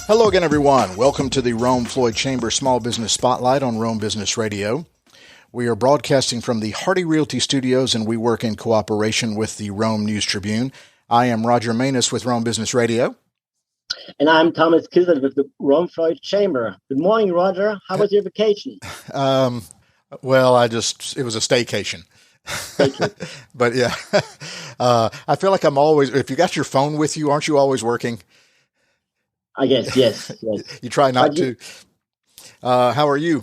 Hello again, everyone. Welcome to the Rome Floyd Chamber Small Business Spotlight on Rome Business Radio. We are broadcasting from the Hardy Realty Studios, and we work in cooperation with the Rome News Tribune. I am Roger Manus with Rome Business Radio. And I'm Thomas Kizet with the Rome Floyd Chamber. Good morning, Roger. How was your vacation? Well, it was a staycation. But yeah, I feel like I'm always, if you got your phone with you, aren't you always working? I guess, yes. You try not to. How are you?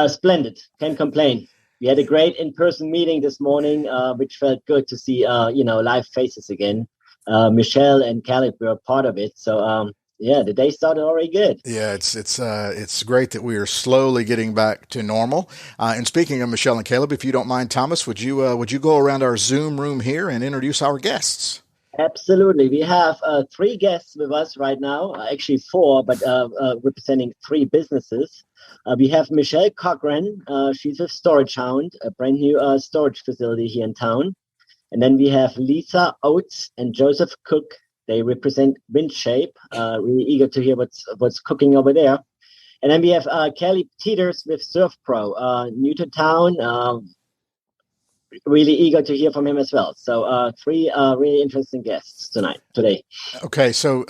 Splendid. Can't complain. We had a great in-person meeting this morning, which felt good to see, live faces again. Michelle and Caleb were a part of it. So, the day started already good. Yeah, it's great that we are slowly getting back to normal. And speaking of Michelle and Caleb, if you don't mind, Thomas, would you go around our Zoom room here and introduce our guests? Absolutely. We have 3 guests with us right now, actually 4, but representing 3 businesses. We have Michelle Cochran. She's with Storage Hound, a brand new storage facility here in town. And then we have Lisa Oates and Joseph Cook. They represent Winshape. Really eager to hear what's cooking over there. And then we have Kelly Teeters with Servpro, new to town. Really eager to hear from him as well. So 3 really interesting guests today. Okay, so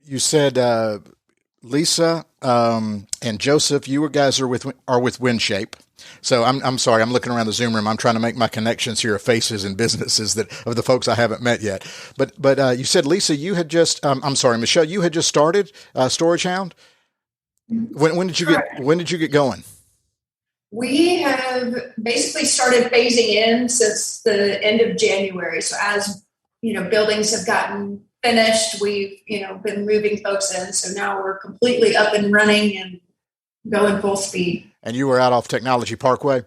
you said Lisa and Joseph, you guys are with Winshape. So I'm sorry, I'm looking around the Zoom room. I'm trying to make my connections here of faces and businesses of the folks I haven't met yet. But you said, Lisa, you had just Michelle, you had just started Storage Hound. When did you get going? We have basically started phasing in since the end of January. So as buildings have gotten finished, we've been moving folks in. So now we're completely up and running and going full speed. And you were out off Technology Parkway?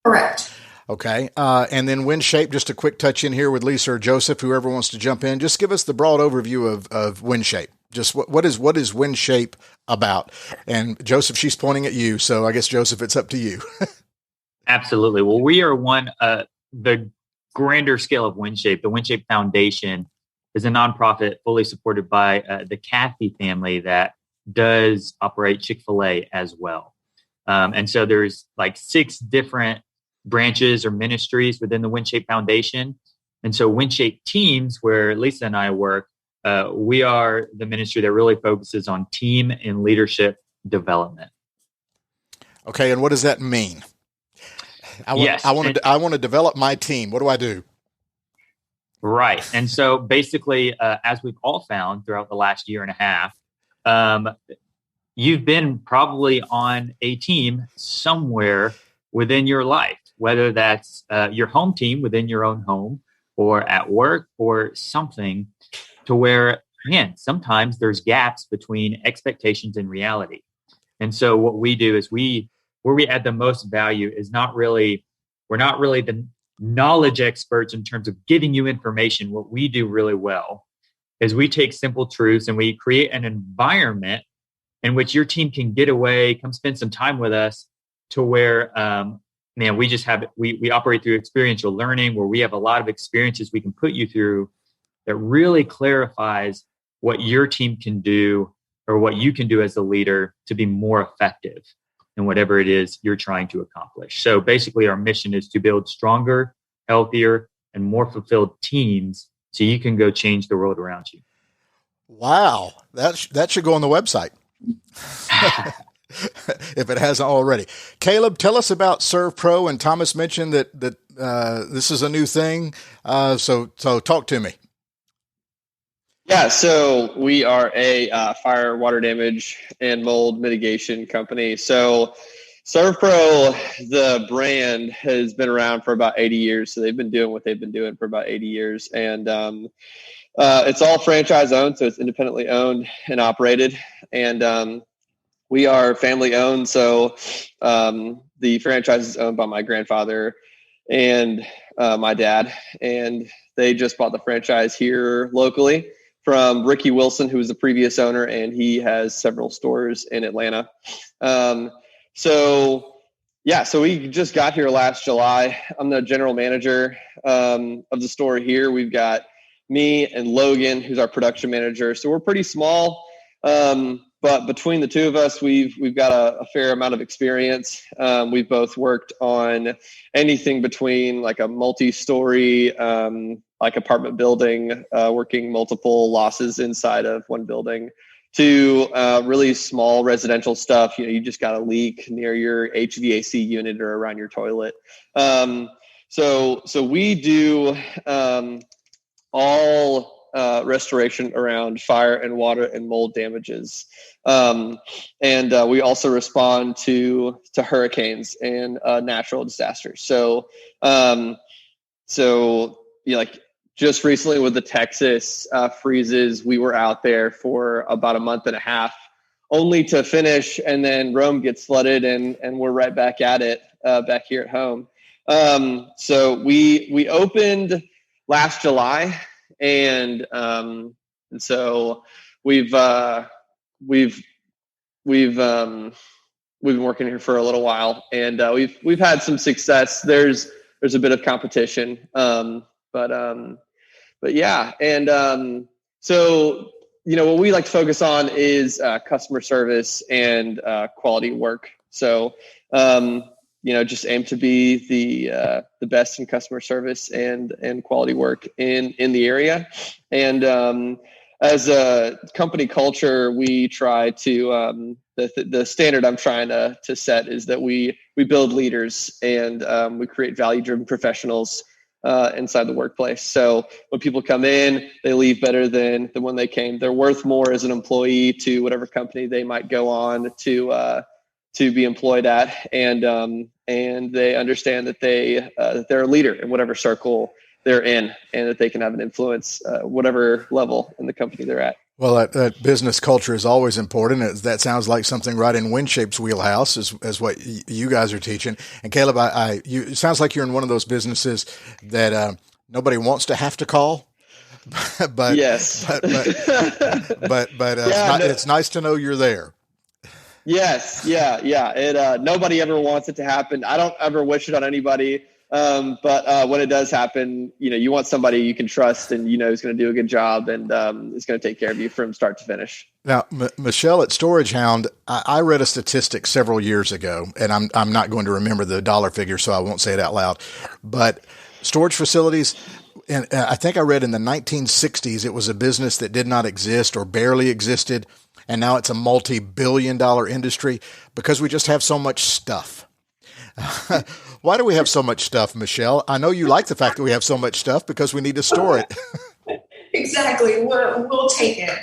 Correct. Okay. And then Winshape, just a quick touch in here with Lisa or Joseph, whoever wants to jump in. Just give us the broad overview of Winshape. Just what is Winshape about? And Joseph, she's pointing at you. So I guess, Joseph, it's up to you. Absolutely. Well, we are the grander scale of Winshape. The Winshape Foundation is a nonprofit fully supported by the Cathy family that does operate Chick-fil-A as well. And so there's like 6 different branches or ministries within the Winshape Foundation. And so Winshape Teams, where Lisa and I work, we are the ministry that really focuses on team and leadership development. Okay. And what does that mean? I want to develop my team. What do I do? Right. And so basically, as we've all found throughout the last year and a half, you've been probably on a team somewhere within your life, whether that's your home team within your own home or at work or something, to where, again, sometimes there's gaps between expectations and reality. And so what we do is where we add the most value is we're not really the knowledge experts in terms of giving you information. What we do really well is we take simple truths and we create an environment in which your team can get away, come spend some time with us, to where, we operate through experiential learning, where we have a lot of experiences we can put you through that really clarifies what your team can do or what you can do as a leader to be more effective in whatever it is you're trying to accomplish. So basically our mission is to build stronger, healthier, and more fulfilled teams so you can go change the world around you. Wow. That should go on the website. If it hasn't already. Caleb, tell us about Servpro, and Thomas mentioned that this is a new thing. So talk to me. Yeah, so we are a fire, water damage, and mold mitigation company. So Servpro, the brand, has been around for about 80 years. So they've been doing what they've been doing for about 80 years. And it's all franchise owned, so it's independently owned and operated. And we are family owned. So the franchise is owned by my grandfather and my dad. And they just bought the franchise here locally from Ricky Wilson, who was the previous owner, and he has several stores in Atlanta. So we just got here last July. I'm the general manager of the store here. We've got me and Logan, who's our production manager. So we're pretty small. But between the two of us, we've got a fair amount of experience. We've both worked on anything between like a multi-story, like apartment building, working multiple losses inside of one building, to really small residential stuff. You just got a leak near your HVAC unit or around your toilet. So we do all restoration around fire and water and mold damages. And we also respond to hurricanes and natural disasters. So like just recently with the Texas freezes, we were out there for about a month and a half, only to finish, and then Rome gets flooded, and we're right back at it back here at home. So we opened last July, and so we've been working here for a little while, and we've had some success. There's a bit of competition, but yeah. And so what we like to focus on is customer service and quality work. So just aim to be the best in customer service and quality work in the area. And as a company culture, we try to the standard I'm trying to set is that we build leaders, and we create value-driven professionals inside the workplace. So when people come in, they leave better than when they came. They're worth more as an employee to whatever company they might go on to be employed at, and they understand that they're a leader in whatever circle they're in, and that they can have an influence whatever level in the company they're at. Well, that business culture is always important. That sounds like something right in Winshape's wheelhouse, as what you guys are teaching. And Caleb, it sounds like you're in one of those businesses that nobody wants to have to call. But yes, it's nice to know you're there. Yes, yeah. Nobody ever wants it to happen. I don't ever wish it on anybody. But when it does happen, you want somebody you can trust, and who's going to do a good job, and is going to take care of you from start to finish. Now, Michelle at Storage Hound, I read a statistic several years ago, and I'm not going to remember the dollar figure, so I won't say it out loud. But storage facilities, and I think I read in the 1960s, it was a business that did not exist or barely existed, and now it's a multi-billion-dollar industry because we just have so much stuff. Why do we have so much stuff, Michelle? I know you like the fact that we have so much stuff because we need to store it. Exactly. We'll take it.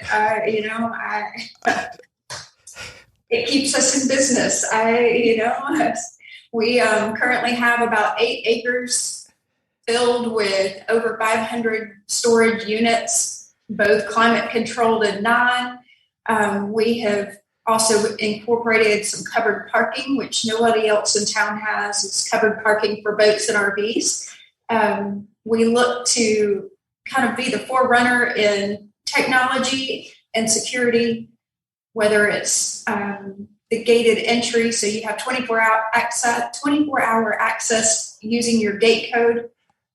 It keeps us in business. We currently have about 8 acres filled with over 500 storage units, both climate controlled and non. We have also incorporated some covered parking, which nobody else in town has. It's covered parking for boats and RVs. We look to kind of be the forerunner in technology and security, whether it's the gated entry, so you have 24-hour access using your gate code.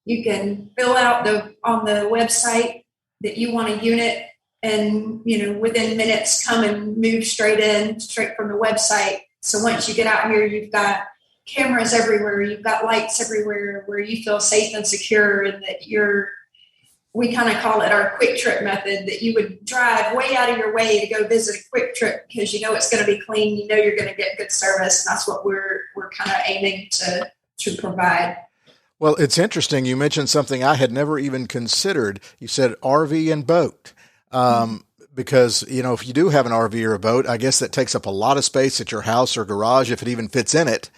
You can fill out on the website that you want a unit, and within minutes come and move straight from the website. So once you get out here, you've got cameras everywhere, you've got lights everywhere, where you feel safe and secure, and that we kind of call it our quick trip method, that you would drive way out of your way to go visit a quick trip because it's going to be clean, you're going to get good service, and that's what we're kind of aiming to provide. Well, it's interesting. You mentioned something I had never even considered. You said RV and boat. Because, if you do have an RV or a boat, I guess that takes up a lot of space at your house or garage, if it even fits in it.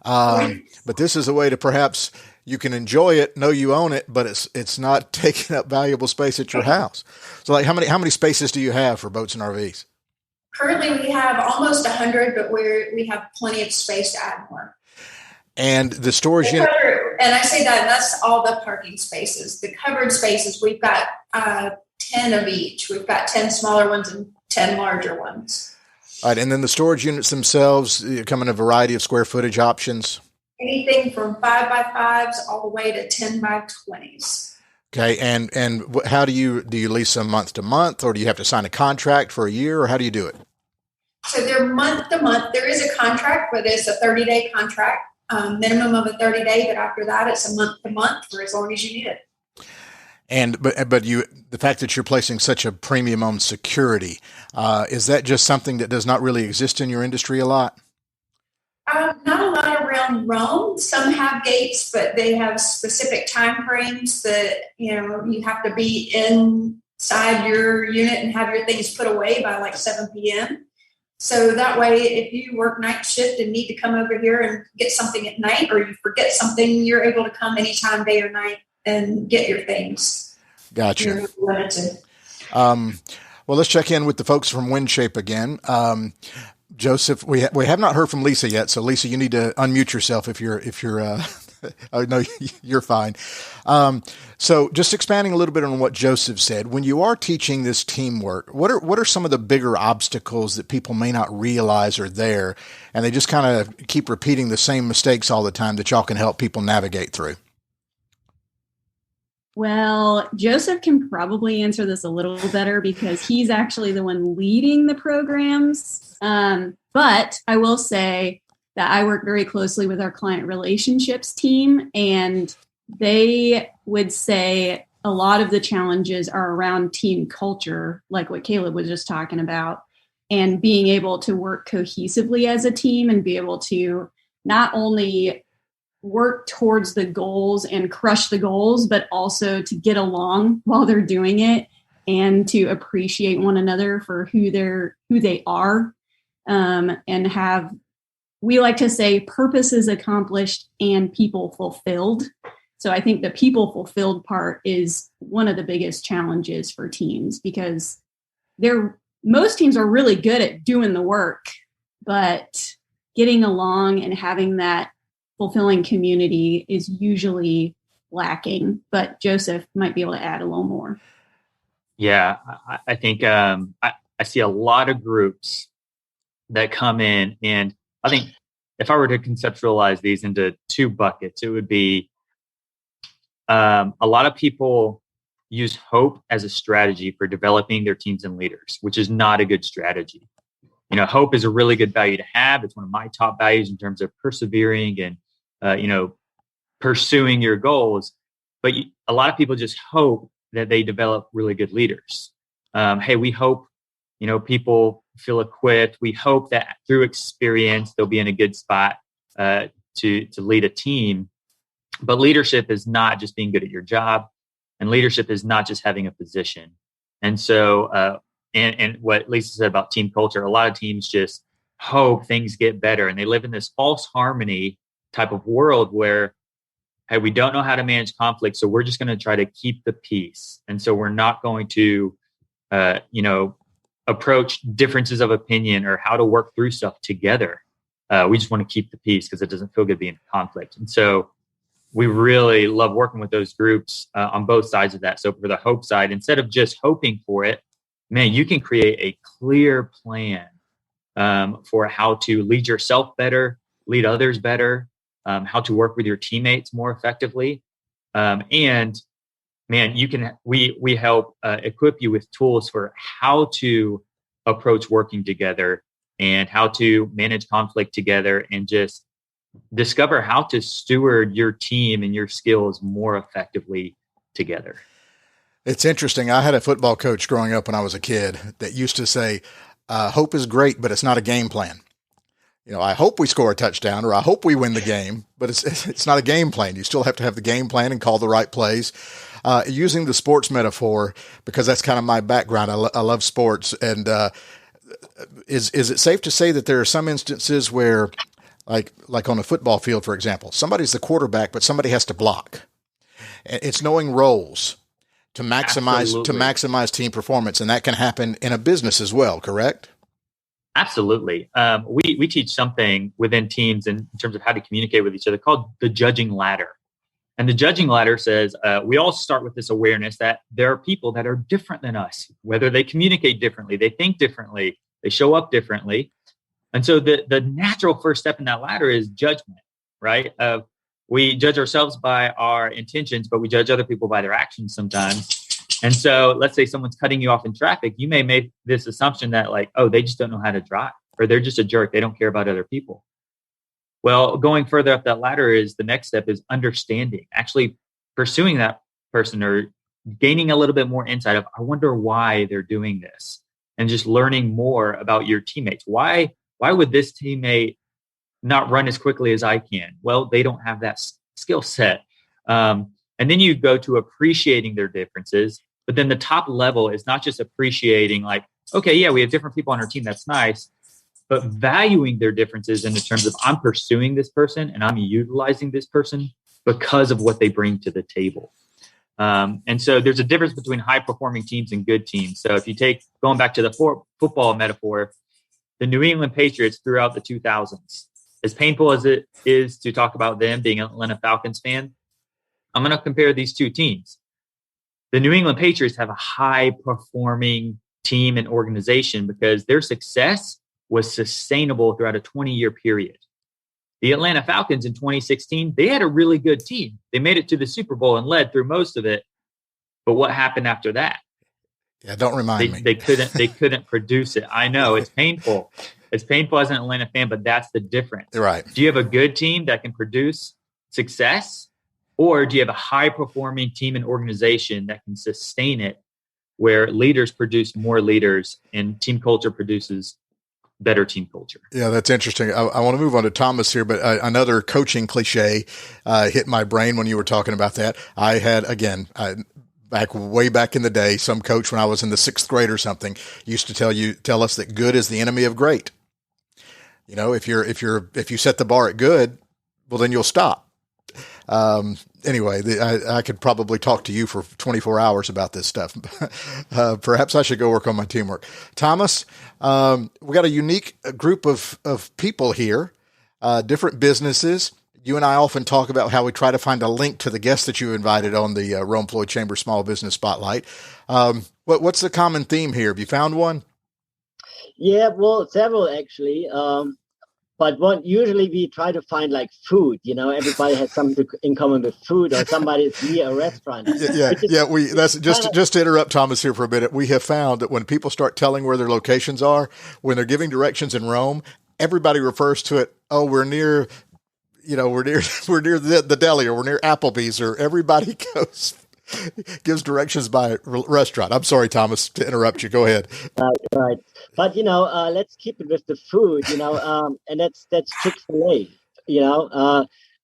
But this is a way to perhaps you can enjoy it, know you own it, but it's not taking up valuable space at your house. So how many spaces do you have for boats and RVs? Currently we have almost 100, but we have plenty of space to add more. And the storage unit. And I say that's all the parking spaces. The covered spaces, we've got 10 of each. We've got 10 smaller ones and 10 larger ones. All right. And then the storage units themselves come in a variety of square footage options. Anything from 5x5s all the way to 10x20s. Okay. And how do you lease them month to month, or do you have to sign a contract for a year, or how do you do it? So they're month to month. There is a contract, but it's a 30-day contract, minimum of a 30-day. But after that, it's a month to month for as long as you need it. And but the fact that you're placing such a premium on security, is that just something that does not really exist in your industry a lot? Not a lot around Rome. Some have gates, but they have specific time frames that you have to be inside your unit and have your things put away by like 7 p.m. So that way, if you work night shift and need to come over here and get something at night, or you forget something, you're able to come anytime, day or night, and get your things. Gotcha. You're limited. Well, let's check in with the folks from Winshape again. Joseph, we have not heard from Lisa yet. So Lisa, you need to unmute yourself if you're oh, no, you're fine. So just expanding a little bit on what Joseph said, when you are teaching this teamwork, what are some of the bigger obstacles that people may not realize are there, and they just kind of keep repeating the same mistakes all the time that y'all can help people navigate through? Well, Joseph can probably answer this a little better because he's actually the one leading the programs. But I will say that I work very closely with our client relationships team, and they would say a lot of the challenges are around team culture, like what Caleb was just talking about, and being able to work cohesively as a team and be able to not only work towards the goals and crush the goals, but also to get along while they're doing it and to appreciate one another for who they are, and have, we like to say, purposes accomplished and people fulfilled. So I think the people fulfilled part is one of the biggest challenges for teams, because most teams are really good at doing the work, but getting along and having that fulfilling community is usually lacking. But Joseph might be able to add a little more. Yeah, I think I see a lot of groups that come in, and I think if I were to conceptualize these into two buckets, it would be a lot of people use hope as a strategy for developing their teams and leaders, which is not a good strategy. Hope is a really good value to have. It's one of my top values in terms of persevering and pursuing your goals. But a lot of people just hope that they develop really good leaders. Hey, we hope, people feel equipped. We hope that through experience, they'll be in a good spot to lead a team. But leadership is not just being good at your job, and leadership is not just having a position. And so, and what Lisa said about team culture, a lot of teams just hope things get better, and they live in this false harmony type of world where, hey, we don't know how to manage conflict, so we're just going to try to keep the peace. And so we're not going to, approach differences of opinion or how to work through stuff together. We just want to keep the peace because it doesn't feel good being in conflict. And so we really love working with those groups on both sides of that. So for the hope side, instead of just hoping for it, man, you can create a clear plan for how to lead yourself better, lead others better, how to work with your teammates more effectively. And man, we help equip you with tools for how to approach working together and how to manage conflict together, and just discover how to steward your team and your skills more effectively together. It's interesting. I had a football coach growing up when I was a kid that used to say, hope is great, but it's not a game plan. I hope we score a touchdown, or I hope we win the game, but it's not a game plan. You still have to have the game plan and call the right plays. Using the sports metaphor, because that's kind of my background. I love sports. And is it safe to say that there are some instances where, like on a football field, for example, somebody's the quarterback, but somebody has to block? It's knowing roles to maximize team performance, and that can happen in a business as well, correct? Absolutely. We teach something within teams in terms of how to communicate with each other called the judging ladder. And the judging ladder says we all start with this awareness that there are people that are different than us, whether they communicate differently, they think differently, they show up differently. And so the natural first step in that ladder is judgment, right? we judge ourselves by our intentions, but we judge other people by their actions sometimes. And so let's say someone's cutting you off in traffic. You may make this assumption that like, oh, they just don't know how to drive, or they're just a jerk. They don't care about other people. Well, going further up that ladder is the next step is understanding, actually pursuing that person or gaining a little bit more insight of, I wonder why they're doing this, and just learning more about your teammates. Why would this teammate not run as quickly as I can? Well, they don't have that skill set. And then you go to appreciating their differences. But then the top level is not just appreciating like, okay, yeah, we have different people on our team. That's nice. But valuing their differences in the terms of I'm pursuing this person and I'm utilizing this person because of what they bring to the table. And so there's a difference between high performing teams and good teams. So if you take going back to the football metaphor, the New England Patriots throughout the 2000s, as painful as it is to talk about them being an Atlanta Falcons fan, I'm going to compare these two teams. The New England Patriots have a high performing team and organization because their success was sustainable throughout a 20-year period. The Atlanta Falcons in 2016, they had a really good team. They made it to the Super Bowl and led through most of it. But what happened after that? Yeah, don't remind me. They couldn't produce it. I know it's painful. It's painful as an Atlanta fan, but that's the difference. Right. Do you have a good team that can produce success, or do you have a high-performing team and organization that can sustain it, where leaders produce more leaders and team culture produces better team culture? Yeah, that's interesting. I want to move on to Thomas here, but another coaching cliche hit my brain when you were talking about that. I had, again, way back in the day, some coach when I was in the 6th grade or something used to tell us that good is the enemy of great. You know, if you set the bar at good, well, then you'll stop. Anyway, I could probably talk to you for 24 hours about this stuff. Perhaps I should go work on my teamwork. Thomas, we got a unique group of people here, different businesses. You and I often talk about how we try to find a link to the guests that you invited on the Rome Floyd Chamber Small Business Spotlight. What's the common theme here? Have you found one? Yeah, well, several actually. But usually we try to find like food, you know, everybody has something in common with food, or somebody's near a restaurant. Just to interrupt Thomas here for a minute. We have found that when people start telling where their locations are, when they're giving directions in Rome, everybody refers to it. Oh, we're near the deli, or we're near Applebee's, or everybody gives directions by restaurant. I'm sorry, Thomas, to interrupt you. Go ahead. Right. But, let's keep it with the food, and that's Chick-fil-A,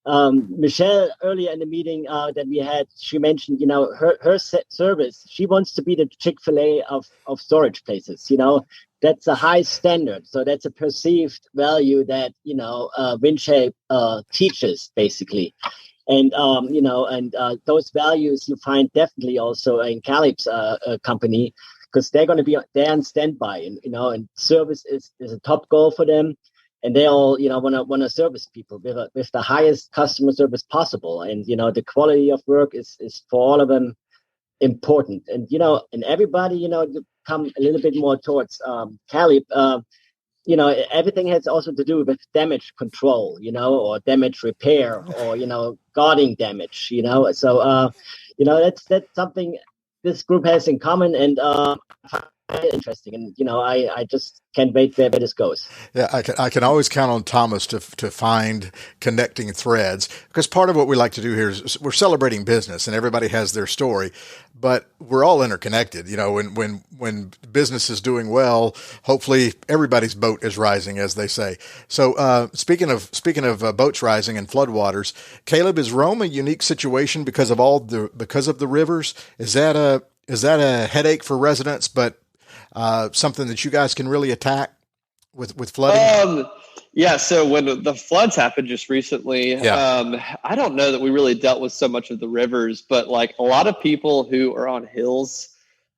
Michelle, earlier in the meeting that we had, she mentioned, her service, she wants to be the Chick-fil-A of storage places, that's a high standard. So that's a perceived value that, Winshape teaches, basically. And, those values you find definitely also in Caleb's company, because they're going to be there on standby, and service is a top goal for them. And they all, want to service people with the highest customer service possible. And, the quality of work is for all of them important. And, and everybody, come a little bit more towards Caleb. Everything has also to do with damage control, or damage repair, or, guarding damage, So, that's something this group has in common, and interesting. And, I just can't wait where this goes. Yeah, I can always count on Thomas to find connecting threads, because part of what we like to do here is we're celebrating business and everybody has their story, but we're all interconnected. When business is doing well, hopefully everybody's boat is rising, as they say. So speaking of boats rising and floodwaters, Caleb, is Rome a unique situation because of the rivers? Is that a headache for residents, but something that you guys can really attack with flooding? Yeah. So when the floods happened just recently, I don't know that we really dealt with so much of the rivers, but like a lot of people who are on hills,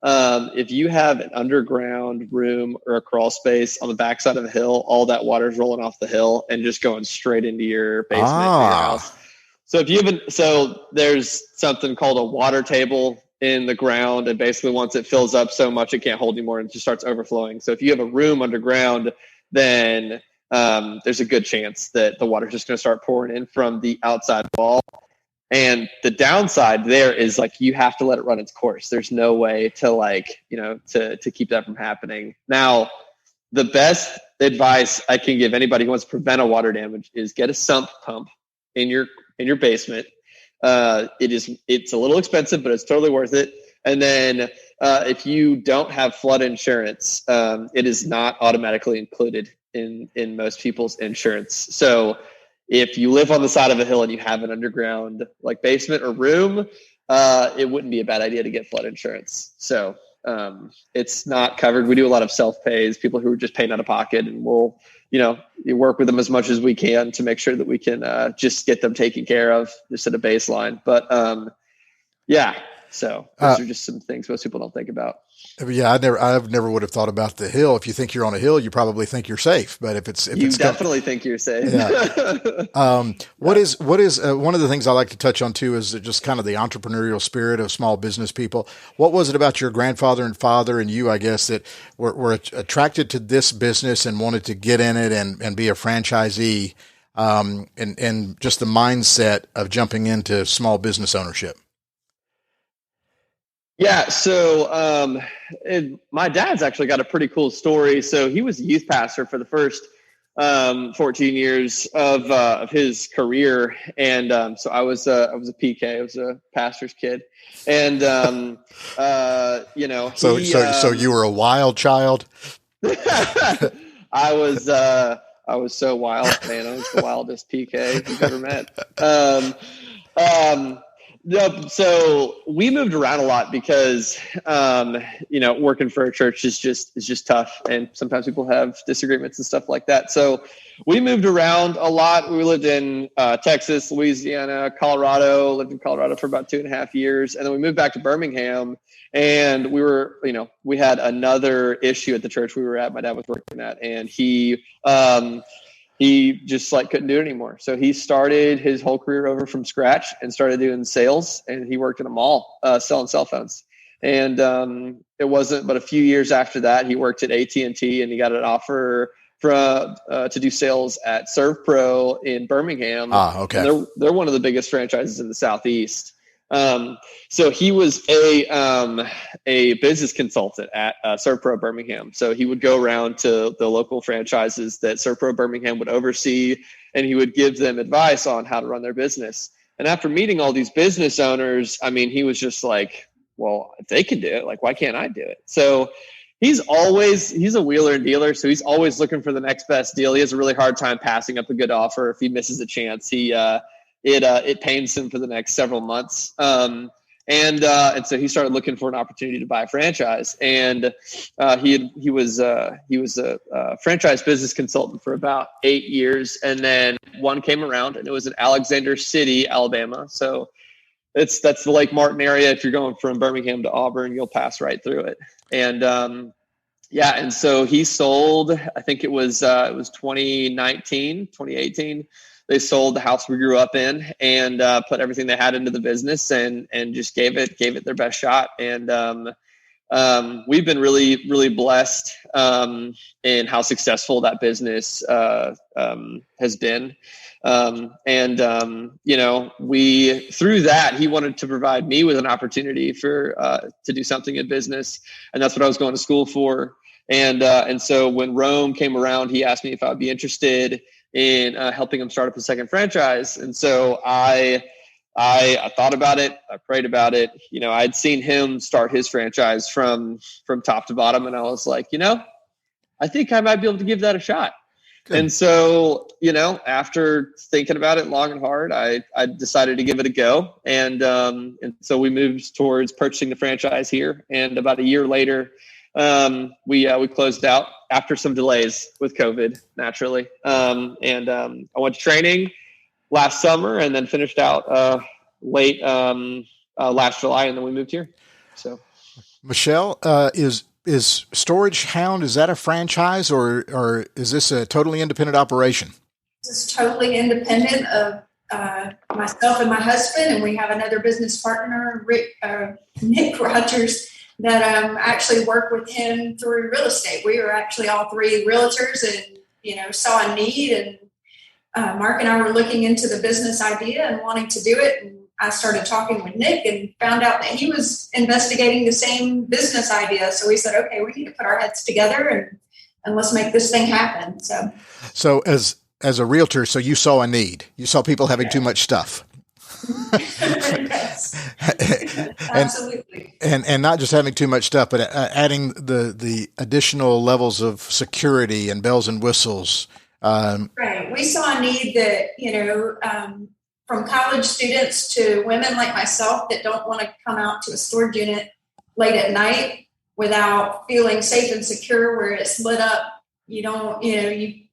if you have an underground room or a crawl space on the backside of a hill, all that water is rolling off the hill and just going straight into your basement of your house. So there's something called a water table in the ground, and basically once it fills up so much it can't hold anymore and it just starts overflowing. So if you have a room underground, then there's a good chance that the water's just going to start pouring in from the outside wall. And the downside there is like, you have to let it run its course. There's no way to like, to keep that from happening. Now, the best advice I can give anybody who wants to prevent a water damage is get a sump pump in your basement. It's a little expensive, but it's totally worth it. And then if you don't have flood insurance, it is not automatically included in most people's insurance. So if you live on the side of a hill and you have an underground like basement or room, it wouldn't be a bad idea to get flood insurance. So it's not covered. We do a lot of self-pays, people who are just paying out of pocket, and we'll, you work with them as much as we can to make sure that we can just get them taken care of just at a baseline. But so those are just some things most people don't think about. Yeah, I've never would have thought about the hill. If you think you're on a hill, you probably think you're safe. But if it's definitely think you're safe. Yeah. What is one of the things I like to touch on too is just kind of the entrepreneurial spirit of small business people. What was it about your grandfather and father and you, I guess, that were attracted to this business and wanted to get in it and be a franchisee, and just the mindset of jumping into small business ownership? Yeah. So, my dad's actually got a pretty cool story. So he was a youth pastor for the first 14 years of his career. And so I was a PK, I was a pastor's kid. And, So you were a wild child? I was so wild, man. I was the wildest PK you've ever met. No, so we moved around a lot because, working for a church is just tough. And sometimes people have disagreements and stuff like that. So we moved around a lot. We lived in Texas, Louisiana, Colorado, lived in Colorado for about 2.5 years. And then we moved back to Birmingham, and we had another issue at the church we were at, my dad was working at, and he just like couldn't do it anymore. So he started his whole career over from scratch and started doing sales, and he worked in a mall selling cell phones. And it wasn't but a few years after that, he worked at AT&T, and he got an offer to do sales at Servpro in Birmingham. Okay. And they're one of the biggest franchises in the Southeast. So he was a business consultant at Servpro Birmingham. So he would go around to the local franchises that Servpro Birmingham would oversee, and he would give them advice on how to run their business. And after meeting all these business owners, I mean, he was just like, well, if they can do it, like, why can't I do it? So he's a wheeler and dealer. So he's always looking for the next best deal. He has a really hard time passing up a good offer. If he misses a chance, it pains him for the next several months. And so he started looking for an opportunity to buy a franchise. And he was a franchise business consultant for about 8 years. And then one came around, and it was in Alexander City, Alabama. So that's the Lake Martin area. If you're going from Birmingham to Auburn, you'll pass right through it. And and so he sold, I think it was 2018. They sold the house we grew up in and put everything they had into the business and just gave it their best shot. And we've been really, really blessed in how successful that business has been. Through that, he wanted to provide me with an opportunity to do something in business. And that's what I was going to school for. And so when Rome came around, he asked me if I would be interested in helping him start up a second franchise. And so I thought about it. I prayed about it. I'd seen him start his franchise from top to bottom. And I was like, I think I might be able to give that a shot. Good. And so, after thinking about it long and hard, I decided to give it a go. And so we moved towards purchasing the franchise here. And about a year later, we closed out after some delays with COVID, naturally. I went to training last summer and then finished out late last July, and then we moved here. So, Michelle, is Storage Hound, is that a franchise or is this a totally independent operation? This is totally independent of myself and my husband, and we have another business partner, Nick Rogers, that actually work with him through real estate. We are actually all three realtors, and saw a need, and Mark and I were looking into the business idea and wanting to do it. And I started talking with Nick and found out that he was investigating the same business idea. So we said, okay, we need to put our heads together and let's make this thing happen. So as a realtor, so you saw a need. You saw people having too much stuff. Yes. Absolutely. And not just having too much stuff, but adding the additional levels of security and bells and whistles. Right. We saw a need that, from college students to women like myself that don't want to come out to a storage unit late at night without feeling safe and secure, where it's lit up. You don't, you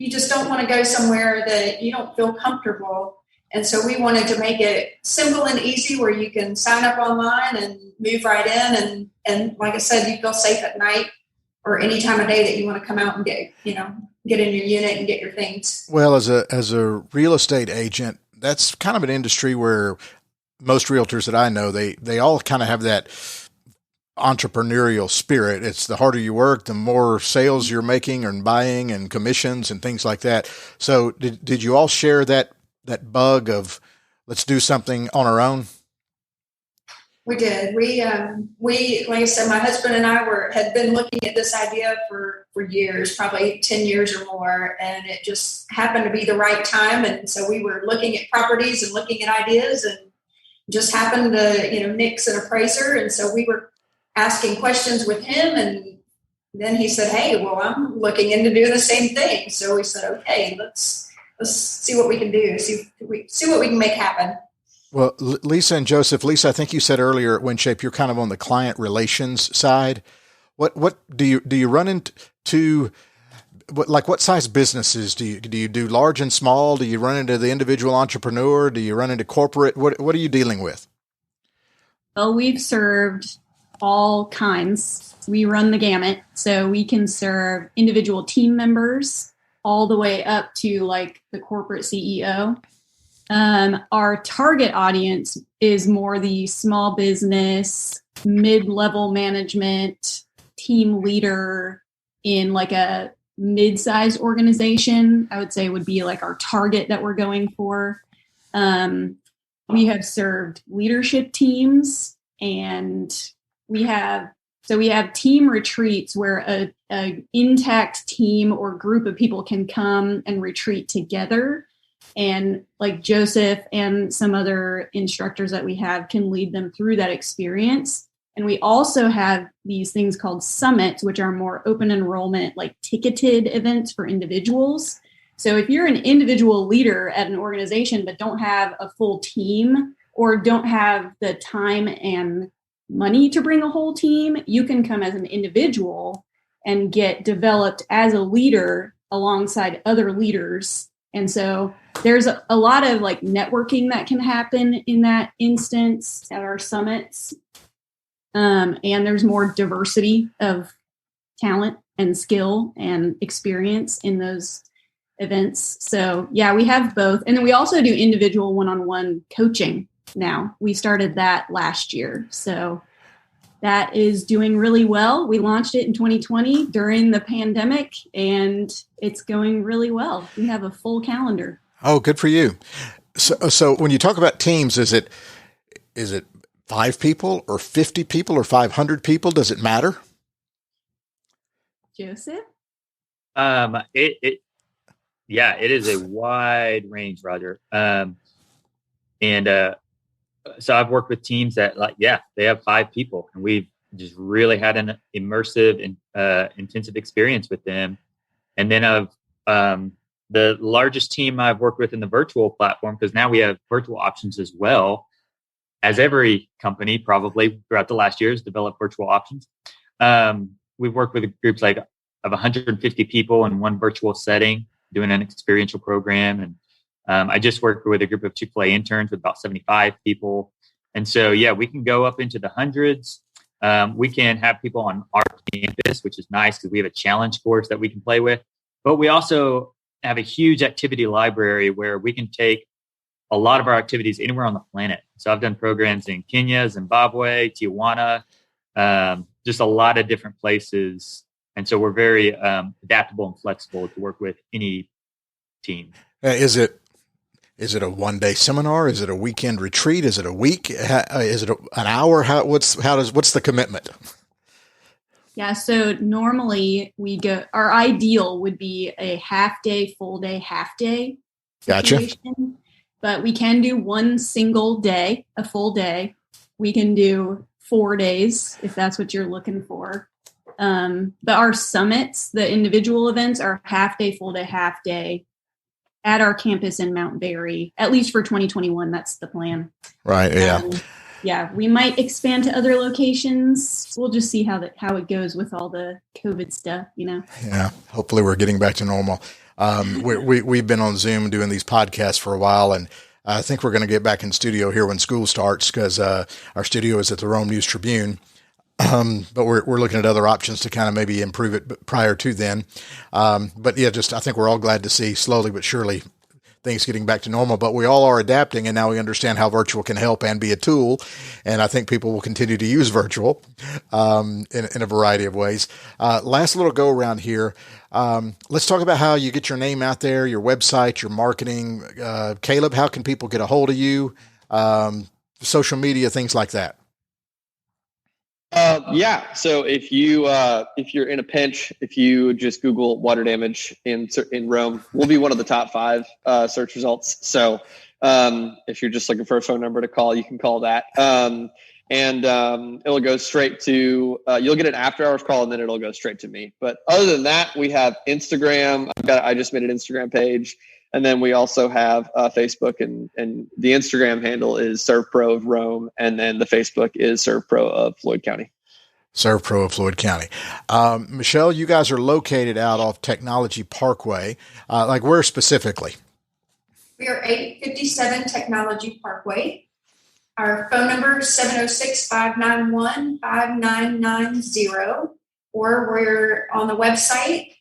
just don't want to go somewhere that you don't feel comfortable. And so we wanted to make it simple and easy, where you can sign up online and move right in. And like I said, you feel safe at night or any time of day that you want to come out and get in your unit and get your things. Well, as a real estate agent, that's kind of an industry where most realtors that I know, they all kind of have that entrepreneurial spirit. It's the harder you work, the more sales you're making and buying and commissions and things like that. So did you all share that bug of let's do something on our own? We did. We like I said, my husband and I had been looking at this idea for years, probably 10 years or more, and it just happened to be the right time. And so we were looking at properties and looking at ideas, and just happened to, Nick's an appraiser, and so we were asking questions with him, and then he said, "Hey, well, I'm looking into doing the same thing." So we said, "Okay, let's see what we can do. See what we can make happen." Well, Lisa and Joseph, Lisa, I think you said earlier at Winshape, you're kind of on the client relations side. What do you run into? What size businesses do you do? Large and small? Do you run into the individual entrepreneur? Do you run into corporate? What are you dealing with? Well, we've served all kinds. We run the gamut, so we can serve individual team members all the way up to like the corporate CEO. Our target audience is more the small business, mid-level management, team leader in like a mid-sized organization. I would say would be like our target that we're going for. We have served leadership teams, and we have team retreats where a intact team or group of people can come and retreat together. And like Joseph and some other instructors that we have can lead them through that experience. And we also have these things called summits, which are more open enrollment, like ticketed events for individuals. So if you're an individual leader at an organization, but don't have a full team or don't have the time and money to bring a whole team, you can come as an individual and get developed as a leader alongside other leaders. And so there's a lot of like networking that can happen in that instance at our summits. And there's more diversity of talent and skill and experience in those events. So yeah, we have both. And then we also do individual one-on-one coaching now. We started that last year. So that is doing really well. We launched it in 2020 during the pandemic, and it's going really well. We have a full calendar. Oh, good for you. So when you talk about teams, is it 5 people or 50 people or 500 people? Does it matter? Joseph? It is a wide range, Roger. So I've worked with teams that they have 5 people, and we've just really had an immersive and intensive experience with them. And then of the largest team I've worked with in the virtual platform, because now we have virtual options as well, as every company probably throughout the last year has developed virtual options. We've worked with groups like of 150 people in one virtual setting, doing an experiential program. And I just worked with a group of Chick-fil-A interns with about 75 people. And so, we can go up into the hundreds. We can have people on our campus, which is nice because we have a challenge course that we can play with. But we also have a huge activity library where we can take a lot of our activities anywhere on the planet. So I've done programs in Kenya, Zimbabwe, Tijuana, just a lot of different places And so we're very adaptable and flexible to work with any team. Is it a one-day seminar? Is it a weekend retreat? Is it a week? Is it an hour? What's the commitment? Yeah. So normally our ideal would be a half day, full day, half day. Gotcha. But we can do one single day, a full day. We can do 4 days if that's what you're looking for. But our summits, the individual events, are half day, full day, half day at our campus in Mount Berry, at least for 2021. That's the plan. Right. Yeah. Yeah. We might expand to other locations. We'll just see how it goes with all the COVID stuff, Yeah. Hopefully we're getting back to normal. We've been on Zoom doing these podcasts for a while, and I think we're going to get back in studio here when school starts because our studio is at the Rome News Tribune. But we're looking at other options to kind of maybe improve it prior to then. But yeah, I think we're all glad to see slowly but surely things getting back to normal, but we all are adapting, and now we understand how virtual can help and be a tool. And I think people will continue to use virtual in a variety of ways. Last little go around here. Let's talk about how you get your name out there, your website, your marketing. Caleb, how can people get a hold of you? Social media, things like that. Yeah. So if you're in a pinch, if you just Google water damage in Rome, we'll be one of the top 5 search results. So if you're just looking for a phone number to call, you can call that. And it'll go straight to you'll get an after hours call, and then it'll go straight to me. But other than that, we have Instagram. I just made an Instagram page. And then we also have Facebook, and the Instagram handle is Servpro of Rome, and then the Facebook is Servpro of Floyd County. Servpro of Floyd County. Michelle, you guys are located out off Technology Parkway. Like where specifically? We are 857 Technology Parkway. Our phone number is 706-591-5990, or we're on the website,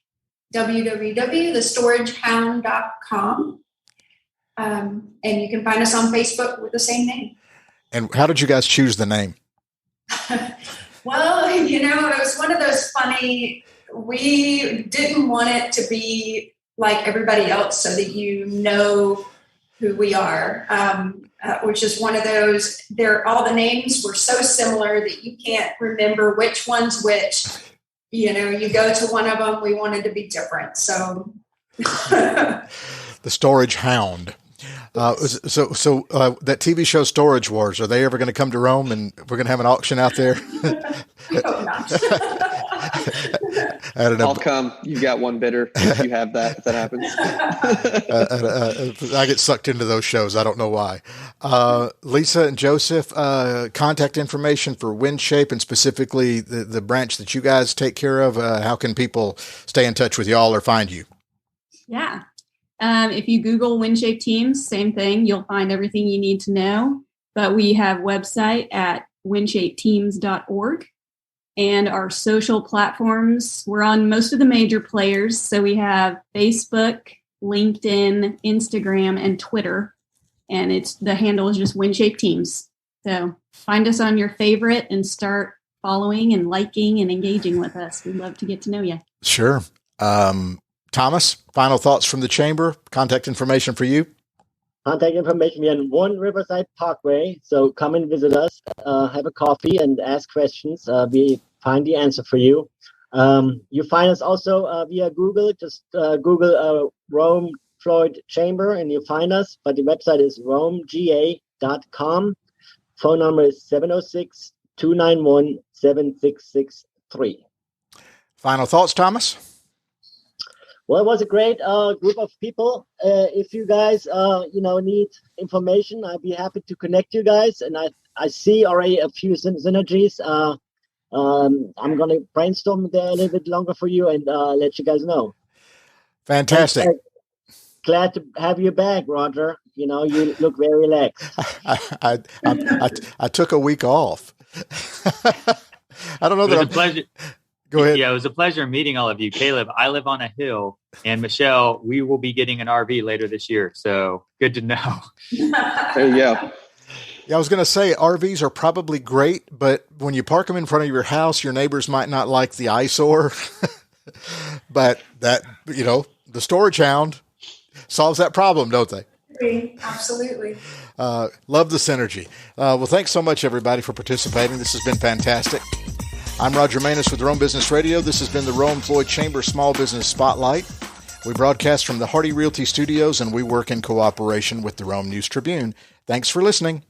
www.thestoragehound.com. And you can find us on Facebook with the same name. And how did you guys choose the name? Well, it was one of those funny, we didn't want it to be like everybody else so that you know who we are, which is one of those, all the names were so similar that you can't remember which one's which. You go to one of them, we wanted to be different. So the Storage Hound. So that TV show Storage Wars, are they ever going to come to Rome and we're going to have an auction out there? I hope not. I don't know. I'll come. You've got one bidder. If you have that, if that happens. I get sucked into those shows. I don't know why. Lisa and Joseph, contact information for Winshape and specifically the branch that you guys take care of. How can people stay in touch with y'all or find you? Yeah. If you Google Winshape Teams, same thing. You'll find everything you need to know. But we have website at winshapeteams.org. And our social platforms, we're on most of the major players. So we have Facebook, LinkedIn, Instagram, and Twitter. And the handle is just Winshape Teams. So find us on your favorite and start following and liking and engaging with us. We'd love to get to know you. Sure. Thomas, final thoughts from the chamber, contact information for you. Contact information. We're on 1 Riverside Parkway, so come and visit us, have a coffee, and ask questions. We find the answer for you. You find us also via Google. Just Google Rome Floyd Chamber, and you find us. But the website is romega.com. Phone number is 706-291-7663. Final thoughts, Thomas? Well, it was a great group of people. If you guys, need information, I'd be happy to connect you guys. And I see already a few synergies. I'm going to brainstorm there a little bit longer for you and let you guys know. Fantastic. Glad to have you back, Roger. You look very relaxed. I took a week off. I don't know that. It was a pleasure. Go ahead. Yeah, it was a pleasure meeting all of you. Caleb, I live on a hill, and Michelle, we will be getting an RV later this year. So good to know. There you go. Yeah, I was going to say RVs are probably great, but when you park them in front of your house, your neighbors might not like the eyesore. But that, the Storage Hound solves that problem, don't they? Absolutely. Love the synergy. Well, thanks so much, everybody, for participating. This has been fantastic. I'm Roger Manus with Rome Business Radio. This has been the Rome Floyd Chamber Small Business Spotlight. We broadcast from the Hardy Realty Studios, and we work in cooperation with the Rome News Tribune. Thanks for listening.